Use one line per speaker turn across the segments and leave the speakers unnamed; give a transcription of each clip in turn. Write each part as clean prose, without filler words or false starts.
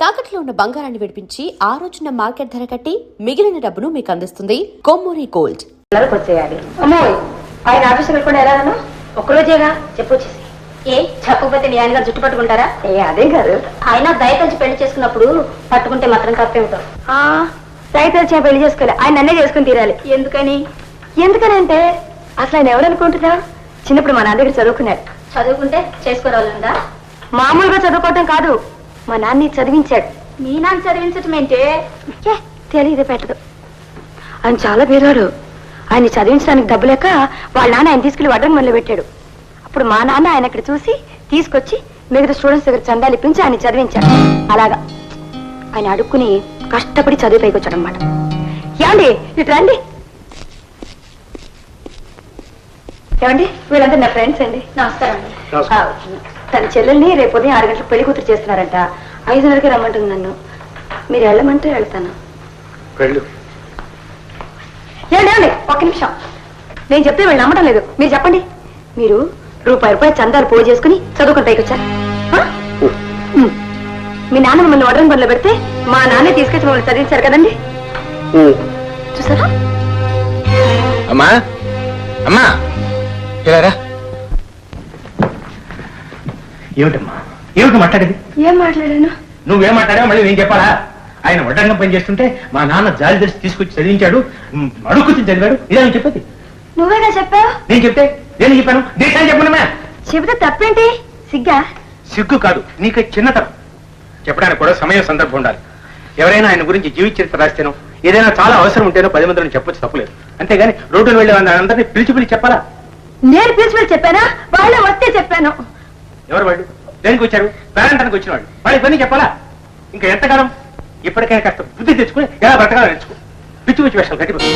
తాకట్లో ఉన్న బంగారాన్ని విడిపించి ఆ రోజున మార్కెట్ ధర కట్టి మిగిలిన డబ్బును మీకు అందిస్తుంది కొమ్మూరి గోల్డ్.
వచ్చేయాలి అమ్మోయ్, ఆయన ఆఫీస్ వెళ్ళకుండా ఎలాగను ఒక్కరోజేగా చెప్పొచ్చేసి. ఏ చెప్పకపోతే మీ ఆయన గారు జుట్టు పట్టుకుంటారా? అదే కాదు, ఆయన దయతలిచి పెళ్లి చేసుకున్నప్పుడు పట్టుకుంటే మాత్రం తప్పేమిటో. దయతలిచి పెళ్లి చేసుకోవాలి, ఆయన నన్నే చేసుకుని తీరాలి. ఎందుకని అంటే అసలు ఆయన ఎవరనుకుంటున్నా? చిన్నప్పుడు మా నాన్న దగ్గర చదువుకున్నాడు. చదువుకుంటే చేసుకోవాలందా? మామూలుగా చదువుకోవటం కాదు, మా నాన్ని చదివించాడు. మీ నాన్న చదివించటం ఏంటే? తెలియదు పెట్టదు. ఆయన చాలా పేదవాడు. ఆయన్ని చదివించడానికి డబ్బు లేక వాళ్ళ నాన్న ఆయన తీసుకెళ్లి వడ్రంగి మొదలు పెట్టాడు. అప్పుడు మా నాన్న ఆయన ఇక్కడ చూసి తీసుకొచ్చి మిగతా స్టూడెంట్స్ దగ్గర చందాలు ఇప్పించి ఆయన చదివించాడు. అలాగా ఆయన అడుక్కుని కష్టపడి చదివి పైకి వచ్చాడు అనమాట. ఏమండి ఇటు రండి. ఏమండి వీళ్ళంతా నా ఫ్రెండ్స్ అండి. నమస్కారం అండి. తన చెల్లెల్ని రేపు ఉదయం 6 గంటలకు పెళ్లి కూతురు చేస్తున్నారంట. 5:30కి రమ్మంటుంది నన్ను. మీరు వెళ్ళమంటే వెళ్తాను. ఏమండి ఒక్క నిమిషం, నేను చెప్తే వీళ్ళు నమ్మటం లేదు. మీరు చెప్పండి. మీరు రూపాయి చందాలు పోగు చేసుకుని చదువుకుని పైకి వచ్చారు. మీ నాన్న మిమ్మల్ని వడ్రంగి పనిలో పెడితే మా నాన్నే తీసుకొచ్చి మమ్మల్ని చదివించారు కదండి. చూసారా?
అమ్మా అమ్మా ఇలారా. ఏమిటమ్మా ఏమిటి మాట్లాడేది?
ఏం మాట్లాడాను?
నువ్వేం మాట్లాడావు మళ్ళీ నేను చెప్పాలా? ఆయన వడ్రంగం పని చేస్తుంటే మా నాన్న జాలి తెలిసి తీసుకొచ్చి చదివించాడు, అడుగుచ్చి చదివాడు. ఇదే చెప్పేది?
నువ్వేగా చెప్పావు.
నేను చెప్తే నేను చెప్పాను, దేశాన్ని చెప్పనుమా?
చెబితే తప్పేంటి? సిగ్గా?
సిగ్గు కాదు, నీకు చిన్నతనం. చెప్పడానికి కూడా సమయం సందర్భం ఉండాలి. ఎవరైనా ఆయన గురించి జీవిత చరిత్ర రాస్తేనో ఏదైనా చాలా అవసరం ఉంటేనో 10 మందిని చెప్పొచ్చు, తప్పలేదు. అంతేగాని రోడ్డును వెళ్ళే అందరినీ పిలిచి చెప్పాలా?
నేను పిలిచి చెప్పానా? వాళ్ళే వస్తే చెప్పాను.
ఎవరు వాళ్ళు? దేనికి వచ్చారు? పేరెంటానికి వచ్చిన వాళ్ళు. వాళ్ళకి పని చెప్పాలా? ఇంకా ఎంతకాలం? ఇప్పటికైనా కాస్త బుద్ధి తెచ్చుకుని ఎలా బ్రతకాలో నేర్చుకో. పిచ్చి పిచ్చి వేషాలు కట్టిపోయి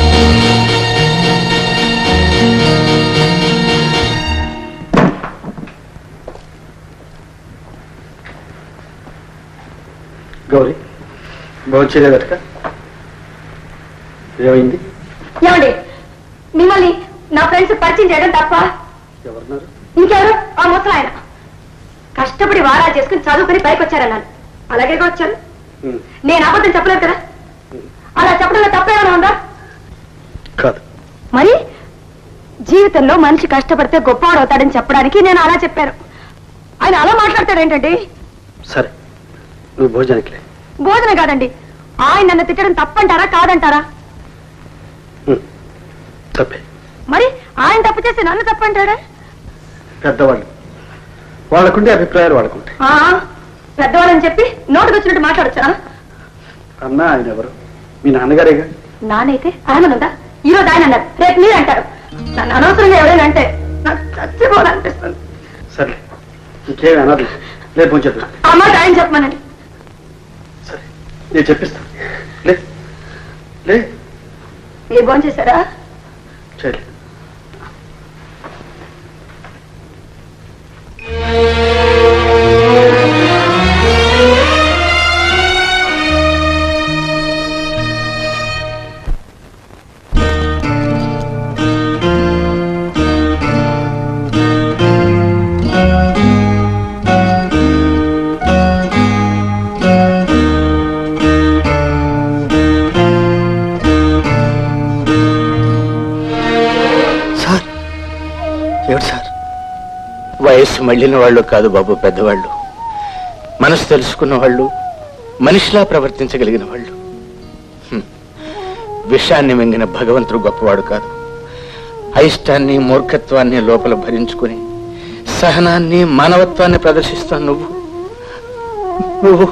గౌరీ భవిష్యత్ ఏమైంది?
ఏమండి మిమ్మల్ని నా ఫ్రెండ్స్ పరిచయం చేయడం తప్ప?
ఎవరున్నారు?
ఇంకెవరు? ఆ ముసలాయన కష్టపడి వారాలు చేసుకుని చదువుకుని పైకి వచ్చారన్నాను. అలాగే వచ్చారు. నేను అబద్ధం చెప్పలేదు కదా. అలా చెప్పడంలో తప్పేమైనా ఉందా?
కాదు.
మరి జీవితంలో మనిషి కష్టపడితే గొప్పవాడు అవుతాడని చెప్పడానికి నేను అలా చెప్పాను. ఆయన అలా మాట్లాడతాడు ఏంటండి?
సరే నువ్వు భోజనానికి లే.
భోజనం కాదండి, ఆయన నన్ను తిట్టడం తప్పంటారా కాదంటారా?
తప్పే.
మరి ఆయన తప్పు చేసి నన్ను తప్పంటాడా?
పెద్దవాళ్ళు వాళ్ళకుంటే అభిప్రాయాలు వాళ్ళకుంటాయి.
పెద్దవాళ్ళని చెప్పి నోటుకు వచ్చినట్టు మాట్లాడొచ్చా?
అన్నా ఆయన ఎవరు? మీ నాన్నగారేగా.
నానైతే ఆయన ఉందా? ఈరోజు ఆయన అన్నారు, రేపు మీరు అంటారు. నన్ను అనవసరంగా ఎవరైనా అంటే నాకు చచ్చిపోవాలనిపిస్తుంది.
సరే ఇంకేమి అనదు, లేదు భోంచేద్దాం.
ఆ మాట ఆయన చెప్పమనండి.
సరే నేను చెప్పిస్తాను. లే లే.
మీరు భోంచేశారా?
చేయలేదు. వయస్సు మళ్ళిన వాళ్ళు కాదు బాబు, పెద్దవాళ్ళు, మనసు తెలుసుకున్న వాళ్ళు, మనిషిలా ప్రవర్తించగలిగిన వాళ్ళు. విషాన్ని మింగిన భగవంతుడు గొప్పవాడు కాదు. అయిష్టాన్ని మూర్ఖత్వాన్ని లోపల భరించుకుని సహనాన్ని మానవత్వాన్ని ప్రదర్శిస్తాను నువ్వు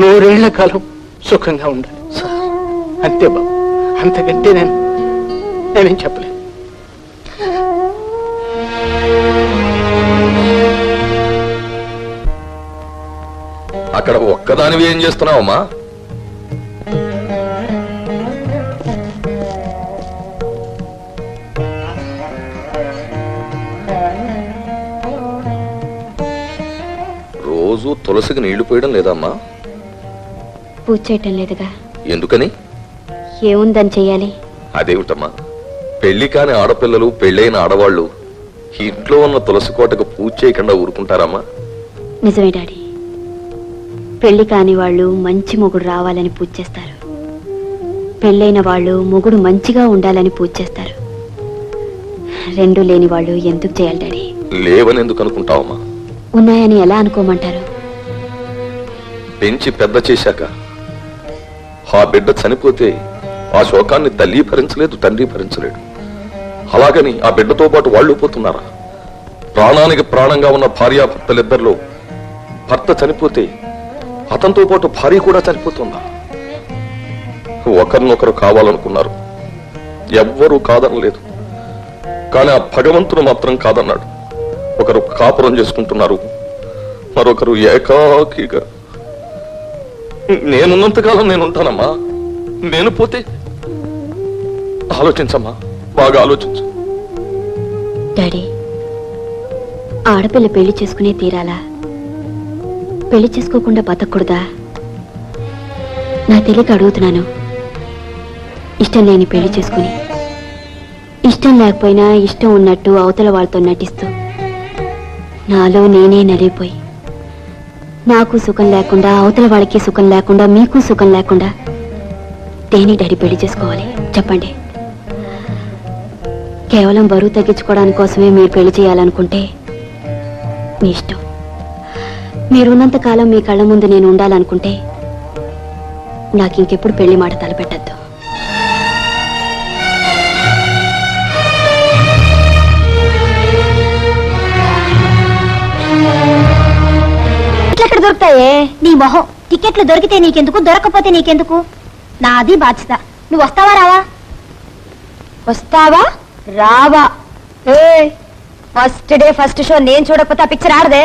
100 ఏళ్ల కాలం సుఖంగా ఉండాలి. అంతే బాబు, అంతకంటే నేనేం చెప్పలేదు.
అక్కడ ఒక్కదానివి ఏం చేస్తున్నావమ్మా? రోజు తులసికి నీళ్లు పోయడం లేదమ్మా?
పూజ చేయటం లేదుగా.
ఎందుకని?
ఏముందని చెయ్యాలి?
అదేమిటమ్మా, పెళ్లి కాని ఆడపిల్లలు, పెళ్ళైన ఆడవాళ్ళు ఇంట్లో ఉన్న తులసి కోటకు పూజ చేయకుండా ఊరుకుంటారమ్మా?
నిజమే డాడీ, పెళ్లి కాని వాళ్ళు మంచి మొగుడు రావాలని పూజ చేస్తారు. పెళ్ళైన వాళ్ళు మొగుడు మంచిగా ఉండాలని పూజ చేస్తారు. రెండు లేని వాళ్ళు ఎందుకు చేయాలి డాడీ?
లేవని ఎందుకు అనుకుంటావమ్మా?
ఉన్నాయని ఎలా అనుకోమంటారు?
పెంచి పెద్ద చేశాక ఆ బిడ్డ చనిపోతే ఆ శోకాన్ని తల్లి భరించలేదు, తండ్రి భరించలేడు. అలాగని ఆ బిడ్డతో పాటు వాళ్ళు పోతున్నారా? ప్రాణానికి ప్రాణంగా ఉన్న భార్యాభర్తలిద్దరిలో భర్త చనిపోతే అతనితో పాటు భార్య కూడా చనిపోతుందా? ఒకరినొకరు కావాలనుకున్నారు, ఎవ్వరూ కాదనలేదు. కానీ ఆ భగవంతుడు మాత్రం కాదన్నాడు. ఒకరు కాపురం చేసుకుంటున్నారు, మరొకరు ఏకాకిగా. నేనున్నంతకాలం నేనుంటానమ్మా, నేను పోతే ఆలోచించమ్మా, బాగా ఆలోచించు.
డాడీ, ఆడపిల్ల పెళ్లి చేసుకునే తీరాలా? పెళ్లి చేసుకోకుండా బతకూడదా? నా తెలియక అడుగుతున్నాను. ఇష్టం లేని పెళ్లి చేసుకుని ఇష్టం లేకపోయినా ఇష్టం ఉన్నట్టు అవతల వాళ్ళతో నటిస్తూ నాలో నేనే నలిగిపోయి నాకు సుఖం లేకుండా, అవతల వాళ్ళకి సుఖం లేకుండా, మీకు సుఖం లేకుండా దేని డాడీ పెళ్లి చేసుకోవాలి చెప్పండి? కేవలం బరువు తగ్గించుకోవడానికి కోసమే మీరు పెళ్లి చేయాలనుకుంటే మీ ఇష్టం. మీరున్నంత కాలం మీ కళ్ళ ముందు నేను ఉండాలనుకుంటే నాకు ఇంకెప్పుడు పెళ్లి మాట తలపెట్టద్దు.
ఎక్కడ దొరుకుతాయే? నీ మొహం. టికెట్లు దొరికితే నీకెందుకు, దొరకపోతే నీకెందుకు? నాది బాధ్యత. నువ్వు వస్తావా రావా? వస్తావా రావా? ఫస్ట్ డే ఫస్ట్ షో నేను చూడకపోతే ఆ పిక్చర్ ఆడదే.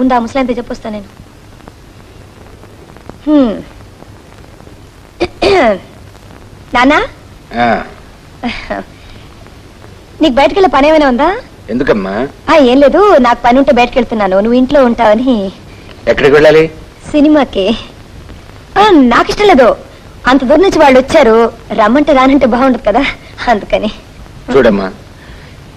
ఉందా ముసలాంతో చెప్పొస్తా నేను. నానా, నీకు బయటకు వెళ్ళే పని ఏమైనా ఉందా?
ఎందుకమ్మా?
ఏం లేదు, నాకు పని ఉంటే బయటకు వెళ్తున్నాను, నువ్వు ఇంట్లో ఉంటావని.
ఎక్కడికి వెళ్ళాలి?
సినిమాకి. నాకు ఇష్టం లేదు, అంత దూరం నుంచి వాళ్ళు వచ్చారు, రమ్మంటే రానంటే బాగుండదు కదా, అందుకని.
చూడమ్మా,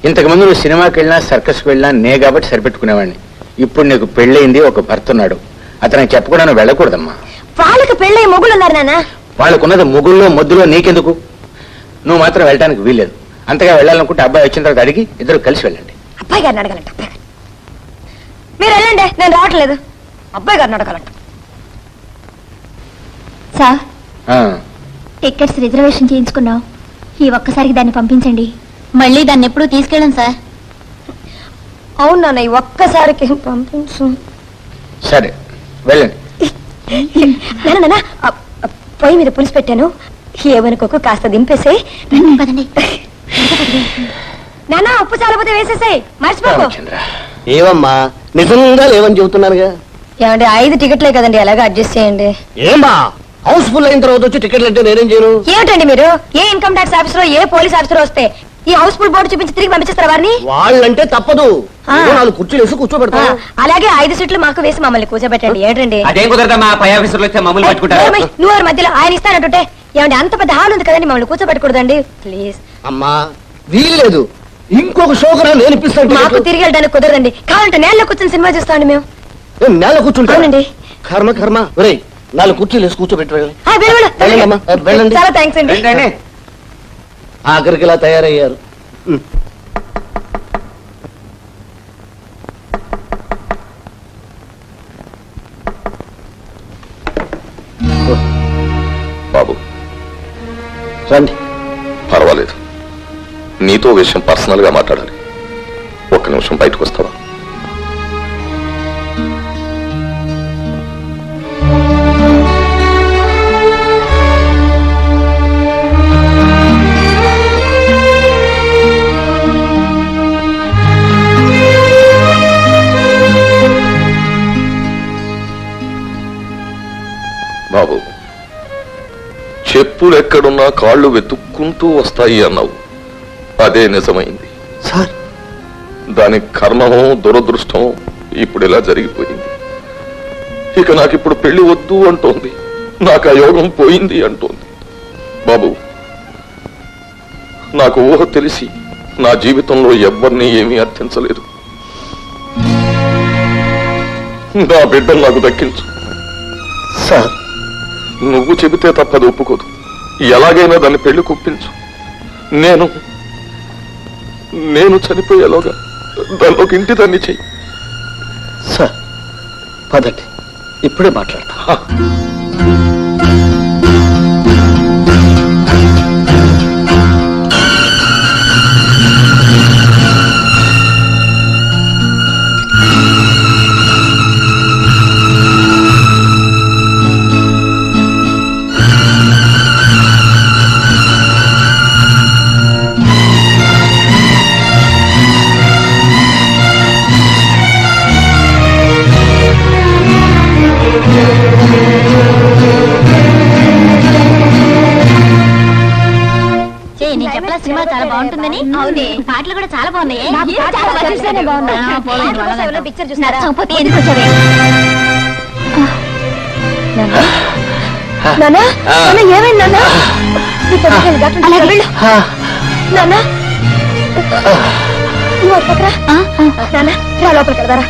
ఇంతకు ముందు నువ్వు సినిమాకి వెళ్ళినా సర్కస్కి వెళ్ళినా నే కాబట్టి సరిపెట్టుకునేవాడిని. ఇప్పుడు నీకు పెళ్ళయింది, ఒక భర్త ఉన్నాడు, అతనికి చెప్పకుండా నువ్వు వెళ్ళకూడదమ్మా.
వాళ్ళకి పెళ్ళి మొగులు ఉన్నారు నాన్న.
వాళ్ళకున్నది ముగ్గుల్లో మొద్దులో నీకెందుకు? నువ్వు మాత్రం వెళ్ళడానికి వీల్లేదు. అంతగా వెళ్ళాలనుకుంటే అబ్బాయి వచ్చిన తర్వాత అడిగి ఇద్దరు కలిసి వెళ్ళండి.
అబ్బాయి గారిని అడగాలంట. అబ్బాయి గారు మీరు వెళ్ళండి, నేను రావట్లేదు. అబ్బాయి గారిని అడగాలంట. సార్, టికెట్స్ రిజర్వేషన్ చేయించుకున్నావు, ఈ ఒక్కసారికి దాన్ని పంపించండి. మళ్ళీ దాన్ని ఎప్పుడు తీసుకెళ్ళండి సార్. అవును నాన్న, ఈ ఒక్కసారికి పంపించు.
సరే వెళ్ళండి.
నాన్న, పొయ్యి మీద పులుసు పెట్టాను, ఏమనుకోకు, కాస్త దింపేసే. పదండి నాన్న, ఉప్పు చాలపోతే వేసేసాయి, మర్చిపోకు.
ఏవమ్మా, నిజంగా లేవని చెబుతున్నానుగా.
ఏమండి, 5 టికెట్లే కదండి, ఎలాగో అడ్జస్ట్ చేయండి.
ఏమా హౌస్ఫుల్ అయిన తర్వాత వచ్చి టికెట్లు అంటే నేనేం చేయను?
ఏమిటండి మీరు, ఏ ఇన్కమ్ ట్యాక్స్ ఆఫీసర్, ఏ పోలీస్ ఆఫీసర్ వస్తే ఈ హౌస్ఫుల్ బోర్డు చూపించి తిరిగి పంపించేస్తారు వారిని? వాళ్ళంటే
తప్పదు, 4 కుర్చీలు వేసి కూర్చోబెడతా.
అలాగే 5 సీట్లు మాకు వేసి మమ్మల్ని కూర్చోబెట్టండి. ఏంటండి
అదేం కుదరదమ్మా, పై ఆఫీసర్లు వచ్చే మమ్మల్ని పట్టుకుంటారు.
నువ్వు వారి మధ్యలో ఆయన ఇస్తానంటుంటే, ఏమండి అంత పెద్ద హాల్ ఉంది కదండి, మమ్మల్ని కూర్చోబెట్టకూడదండి ప్లీజ్.
అమ్మా వీల్లేదు, ఇంకొక షో కూడా నేను ఇప్పిస్తాను.
మాకు తిరిగి వెళ్ళడానికి కుదరదండి, కావాలంటే నేలలో కూర్చొని సినిమా చూస్తామండి మేము.
నేల కూర్చుంటానండి.
కర్మ
కర్మ. ఒరే 4 కుర్చీలు వేసి కూర్చోబెట్టి వెళ్ళండి.
చాలా థ్యాంక్స్ అండి.
ఆఖరికి ఇలా తయారయ్యారు.
బాబు
రండి.
పర్వాలేదు, నీతో విషయం పర్సనల్ గా మాట్లాడాలి. ఒక్క నిమిషం బయటకు వస్తావా? బాబు, చెప్పులు ఎక్కడున్నా కాళ్ళు వెతుక్కుంటూ వస్తాయి అన్నావు, అదే నిజమైంది.
సార్,
దాని కర్మమో దురదృష్టం ఇప్పుడు ఇలా జరిగిపోయింది. ఇక నాకిప్పుడు పెళ్లి వద్దు అంటోంది, నాకు ఆ యోగం పోయింది అంటోంది. బాబు, నాకు ఊహ తెలిసి నా జీవితంలో ఎవ్వరినీ ఏమీ అర్థించలేదు. నా బిడ్డను నాకు దక్కించు.
సార్,
నువ్వు చెబితే తప్పది ఒప్పుకోదు. ఎలాగైనా దాన్ని పెళ్లి కుప్పించు. నేను చనిపోయేలోగా దాన్ని ఒక ఇంటి దాన్ని చెయ్యి.
సార్ పదండి, ఇప్పుడే మాట్లాడతా.
నేను చెప్పలా సినిమా చాలా బాగుంటుందని. అవునే, పాటలు కూడా చాలా బాగున్నాయి. పిక్చర్ చూసారా? ఎందుకు వచ్చావే? ఏమైంది నాన్న? లోపలికి వెళ్దారా?